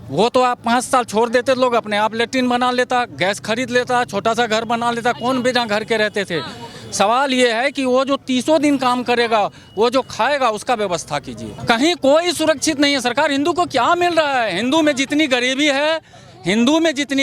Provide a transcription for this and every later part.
वो तो आप 5 साल छोड़ देते, लोग अपने आप लेट्रिन बना लेता, गैस खरीद लेता, छोटा सा घर बना लेता। कौन बिना घर के रहते थे? सवाल ये है कि वो जो 30 दिन काम करेगा, वो जो खाएगा, उसका व्यवस्था कीजिए। कहीं कोई सुरक्षित नहीं है। सरकार, हिंदू को क्या मिल रहा है? हिंदू में जितनी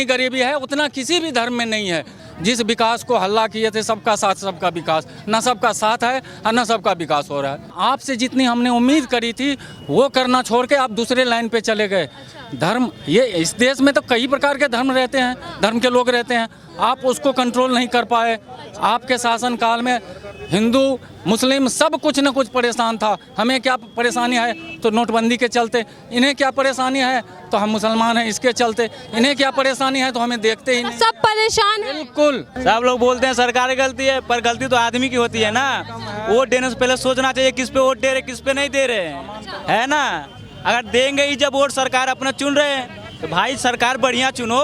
गरीबी है उतना किसी भी धर्म में नहीं है। जिस विकास को हल्ला किए थे, सबका साथ सबका विकास, न सबका साथ है और न सबका विकास हो रहा है। आपसे जितनी हमने उम्मीद करी थी वो करना छोड़ के आप दूसरे लाइन पे चले गए। धर्म, ये इस देश में तो कई प्रकार के धर्म रहते हैं, धर्म के लोग रहते हैं, आप उसको कंट्रोल नहीं कर पाए। आपके शासनकाल में हिंदू मुस्लिम सब कुछ न कुछ परेशान था। हमें क्या परेशानी है? तो नोटबंदी के चलते। इन्हें क्या परेशानी है? तो हम मुसलमान हैं इसके चलते। इन्हें क्या परेशानी है? तो हमें देखते ही नहीं। सब परेशान हैं। बिल्कुल। सब लोग बोलते हैं सरकार की गलती है, पर गलती तो आदमी की होती है ना। वोट देने से पहले सोचना चाहिए किस पे वोट दे रहे, किस पे नहीं दे रहे, है ना। अगर देंगे ही जब वोट सरकार अपना चुन रहे हैं तो भाई सरकार बढ़िया चुनो,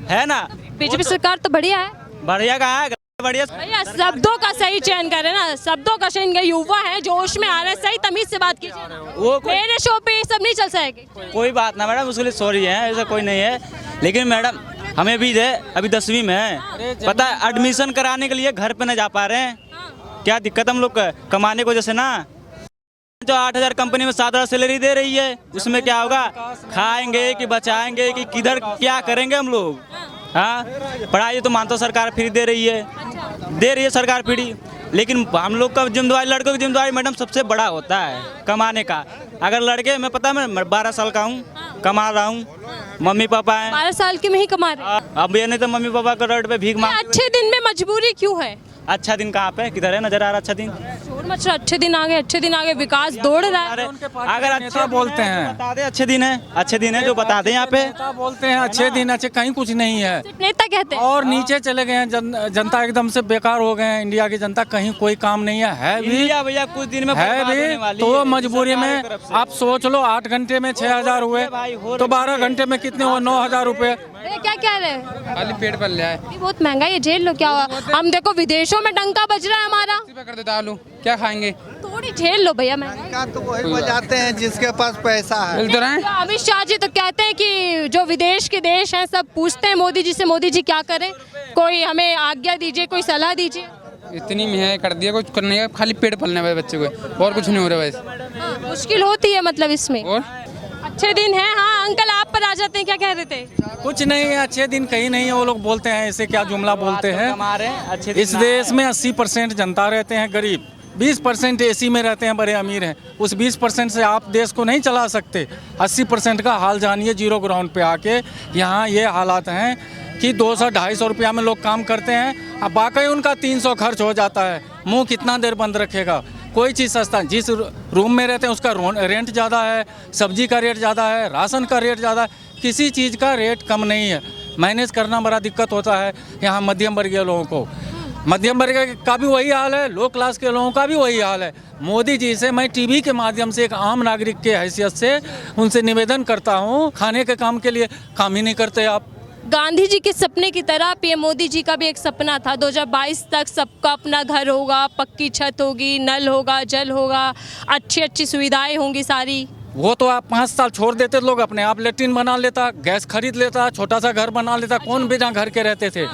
है ना। बीजेपी सरकार तो बढ़िया है। बढ़िया कहाँ है? बढ़िया भैया शब्दों का सही चयन करें ना, शब्दों का चयन करें। युवा है, जोश में आ रहे, सही तमीज से बात कीजिए ना। वो मेरे शो पे ये सब नहीं चल सकेगा। कोई बात ना मैडम, उसके लिए सॉरी है, ऐसा कोई नहीं है। लेकिन मैडम हमें भी है, अभी 10वीं में है, पता है एडमिशन कराने के लिए घर पे न जा पा रहे हैं। क्या दिक्कत हम लोग कमाने की वजह से ना। जो 8,000 कंपनी में 7,000 सैलरी दे रही है, उसमें क्या होगा? खाएंगे कि बचाएंगे कि किधर क्या करेंगे हम लोग? हाँ, पढ़ाई तो मानता सरकार फ्री दे रही है सरकार फ्री। लेकिन हम लोग का जिम्मेदारी, लड़कों की जिम्मेदारी मैडम सबसे बड़ा होता है कमाने का। अगर लड़के, मैं पता मैं 12 साल का हूँ, कमा रहा हूँ, मम्मी पापा हैं 12 साल के में ही कमा रहे। अब ये नहीं तो मम्मी पापा का रोड पे भीख मांग। अच्छे दिन में मजबूरी क्यों है? अच्छा दिन कहाँ पे, किधर है? नजर आ रहा अच्छा दिन? शोर मच रहा, अच्छे दिन आ गए, विकास दौड़ रहा है। अगर अच्छा बोलते हैं बता दे, अच्छे दिन है जो बता दें। यहाँ पे बोलते हैं अच्छे दिन, अच्छे कहीं कुछ नहीं है। नेता कहते हैं और नीचे चले गए हैं, जनता एकदम से बेकार हो गए हैं। इंडिया की जनता, कहीं कोई काम नहीं है भी भैया कुछ दिन में है भी। तो मजबूरी में आप सोच लो, 8 घंटे में 6,000 हुए तो 12 घंटे में कितने हुए? 9,000 रुपए। क्या कह रहे हैं? खाली पेट पल रहा है। बहुत महंगाई है, झेल लो। क्या हुआ? हम देखो विदेशों में डंका बज रहा है हमारा। कर देता आलू, क्या खाएंगे? थोड़ी झेल लो भैया। महंगाई का तो वही बजाते हैं जिसके पास पैसा है। मिल तो रहे हैं। अमित शाह जी तो कहते हैं कि जो विदेश के देश हैं सब पूछते हैं मोदी जी से, मोदी जी क्या करें, कोई हमें आज्ञा दीजिए, कोई सलाह दीजिए। इतनी महंगाई कर दिया, कुछ करने का, खाली पेट पलने वाले बच्चे को, और कुछ नहीं हो रहा वैसे। मुश्किल होती है मतलब इसमें। और अच्छे दिन है। हाँ अंकल, आप पर आ जाते हैं, क्या कह रहे थे? कुछ नहीं है, अच्छे दिन कहीं नहीं है। वो लोग बोलते हैं, ऐसे क्या जुमला बोलते हैं। इस देश में 80% जनता रहते हैं गरीब, 20% एसी में रहते हैं बड़े अमीर हैं। उस 20% से आप देश को नहीं चला सकते। 80% का हाल जानिए जीरो ग्राउंड पे आके। यहाँ ये हालात हैं कि 200-250 रुपया में लोग काम करते हैं, अब बाकी उनका 300 खर्च हो जाता है। मुंह कितना देर बंद रखेगा? कोई चीज़ सस्ता, जिस रूम में रहते हैं उसका रेंट ज़्यादा है, सब्जी का रेट ज़्यादा है, राशन का रेट ज़्यादा है, किसी चीज़ का रेट कम नहीं है। मैनेज करना बड़ा दिक्कत होता है यहाँ मध्यम वर्गीय लोगों को। मध्यम वर्ग का भी वही हाल है, लो क्लास के लोगों का भी वही हाल है। मोदी जी से मैं टीवी के माध्यम से एक आम नागरिक के हैसियत से उनसे निवेदन करता हूँ, खाने के काम के लिए काम ही नहीं करते आप। गांधी जी के सपने की तरह पीएम मोदी जी का भी एक सपना था, 2022 तक सबका अपना घर होगा, पक्की छत होगी, नल होगा, जल होगा, अच्छी सुविधाएं होंगी सारी। वो तो आप 5 साल छोड़ देते, लोग अपने आप लेट्रिन बना लेता, गैस खरीद लेता, छोटा सा घर बना लेता। कौन बिना घर के रहते थे?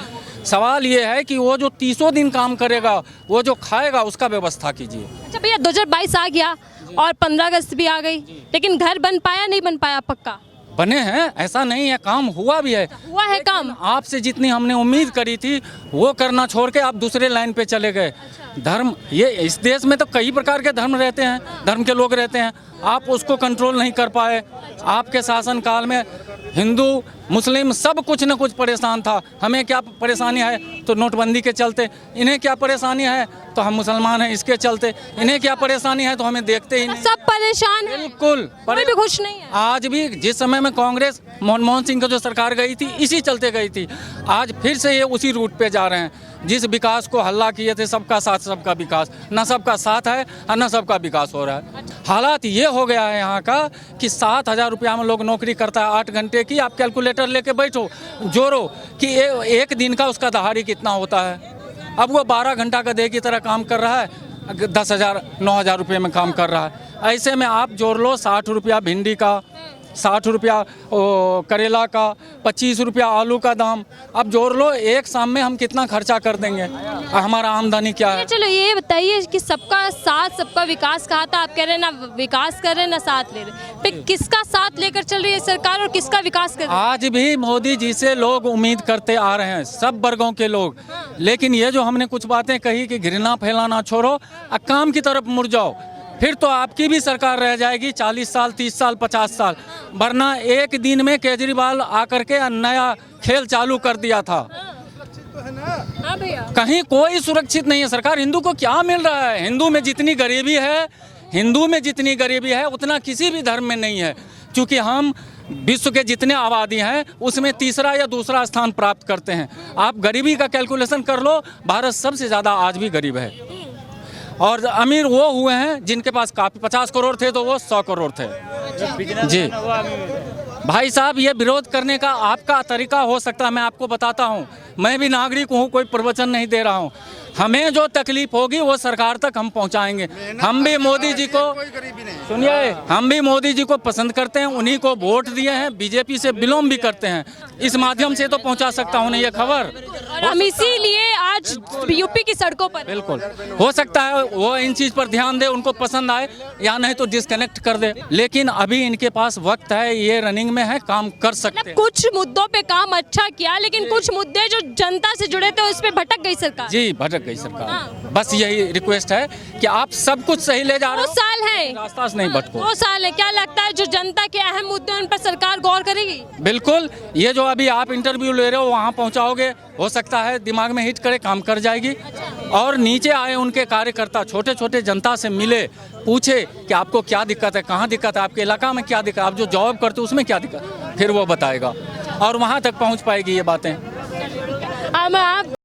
सवाल ये है कि वो जो 30 दिन काम करेगा, वो जो खाएगा, उसका व्यवस्था कीजिए। अच्छा भैया, 2022 आ गया और 15 अगस्त भी आ गई, लेकिन घर बन पाया नहीं बन पाया? पक्का बने हैं, ऐसा नहीं है, काम हुआ भी है। हुआ है काम। आपसे जितनी हमने उम्मीद करी थी वो करना छोड़ के आप दूसरे लाइन पे चले गए। धर्म, ये इस देश में तो कई प्रकार के धर्म रहते हैं, धर्म के लोग रहते हैं, आप उसको कंट्रोल नहीं कर पाए। आपके शासनकाल में हिंदू मुस्लिम सब कुछ न कुछ परेशान था। हमें क्या परेशानी है? तो नोटबंदी के चलते। इन्हें क्या परेशानी है? तो हम मुसलमान हैं इसके चलते। इन्हें क्या परेशानी है? तो हमें देखते ही नहीं। सब परेशान हैं। बिल्कुल, कोई भी खुश नहीं है। आज भी जिस समय में कांग्रेस मनमोहन सिंह की जो सरकार गई थी, इसी चलते गई थी। आज फिर से ये उसी रूट पे जा रहे हैं। जिस विकास को हल्ला किए थे, सबका साथ सबका विकास, न सबका साथ है और न सबका विकास हो रहा है। हालात ये हो गया है यहाँ का कि 7,000 रुपया में लोग नौकरी करता है 8 घंटे की। आप कैलकुलेटर लेके बैठो, जोड़ो कि एक दिन का उसका दहाड़ी कितना होता है। अब वो 12 घंटा का दे की तरह काम कर रहा है, 10,000 9,000 रुपये में काम कर रहा है। ऐसे में आप जोड़ लो 60 रुपया भिंडी का, 60 रुपया करेला का, 25 रुपया आलू का दाम। अब जोड़ लो एक शाम में हम कितना खर्चा कर देंगे, हमारा आमदनी क्या है। चलो ये बताइए कि सबका साथ सबका विकास कहा था, आप कह रहे हैं ना विकास कर रहे हैं ना साथ ले रहे, फिर किसका साथ लेकर चल रही है सरकार और किसका विकास कर रही है? आज भी मोदी जी से लोग उम्मीद करते आ रहे हैं, सब वर्गों के लोग। लेकिन ये जो हमने कुछ बातें कही कि घृणा फैलाना छोड़ो, काम की तरफ मुड़ जाओ, फिर तो आपकी भी सरकार रह जाएगी 40 साल, 30 साल, 50 साल। वरना एक दिन में केजरीवाल आकर के नया खेल चालू कर दिया था। हाँ भैया, कहीं कोई सुरक्षित नहीं है। सरकार हिंदू को क्या मिल रहा है? हिंदू में जितनी गरीबी है उतना किसी भी धर्म में नहीं है, क्योंकि हम विश्व के जितने आबादी हैं उसमें तीसरा या दूसरा स्थान प्राप्त करते हैं। आप गरीबी का कैलकुलेशन कर लो, भारत सबसे ज़्यादा आज भी गरीब है। और अमीर वो हुए हैं जिनके पास काफ़ी 50 करोड़ थे तो वो 100 करोड़ थे। जी भाई साहब, ये विरोध करने का आपका तरीका हो सकता है, मैं आपको बताता हूँ। मैं भी नागरिक हूँ, कोई प्रवचन नहीं दे रहा हूँ। हमें जो तकलीफ होगी वो सरकार तक हम पहुँचाएंगे। हम भी मोदी जी को, सुनिए, हम भी मोदी जी को पसंद करते हैं, उन्हीं को वोट दिए हैं, बीजेपी से बिलोंग भी करते हैं। इस माध्यम से तो पहुँचा सकता हूँ ना ये खबर। और हम इसीलिए आज यूपी की सड़कों पर। बिल्कुल हो सकता है वो इन चीज़ पर ध्यान दे, उनको पसंद आए, या नहीं तो डिस्कनेक्ट कर दे। लेकिन अभी इनके पास वक्त है, ये रनिंग में है, काम कर सकते हैं। कुछ मुद्दों पे काम अच्छा किया, लेकिन कुछ मुद्दे जो जनता से जुड़े थे उस पे भटक गई सरकार। जी भटक गई सरकार। बस यही रिक्वेस्ट है कि आप सब कुछ सही ले जा रहे 2 हो, साल है, रास्ता से नहीं भटको। 2 साल है, क्या लगता है जो जनता के अहम मुद्दे उन पर सरकार गौर करेगी? बिल्कुल, ये जो अभी आप इंटरव्यू ले रहे हो वहाँ पहुँचाओगे, हो सकता है दिमाग में हिट करे, काम कर जाएगी। और नीचे आए उनके कार्यकर्ता, छोटे छोटे जनता से मिले, पूछे कि आपको क्या दिक्कत है, कहाँ दिक्कत है, आपके इलाका में क्या दिक्कत है, आप जो जॉब करते हो उसमें क्या दिक्कत, फिर वो बताएगा और वहाँ तक पहुँच पाएगी ये बातें। हम आप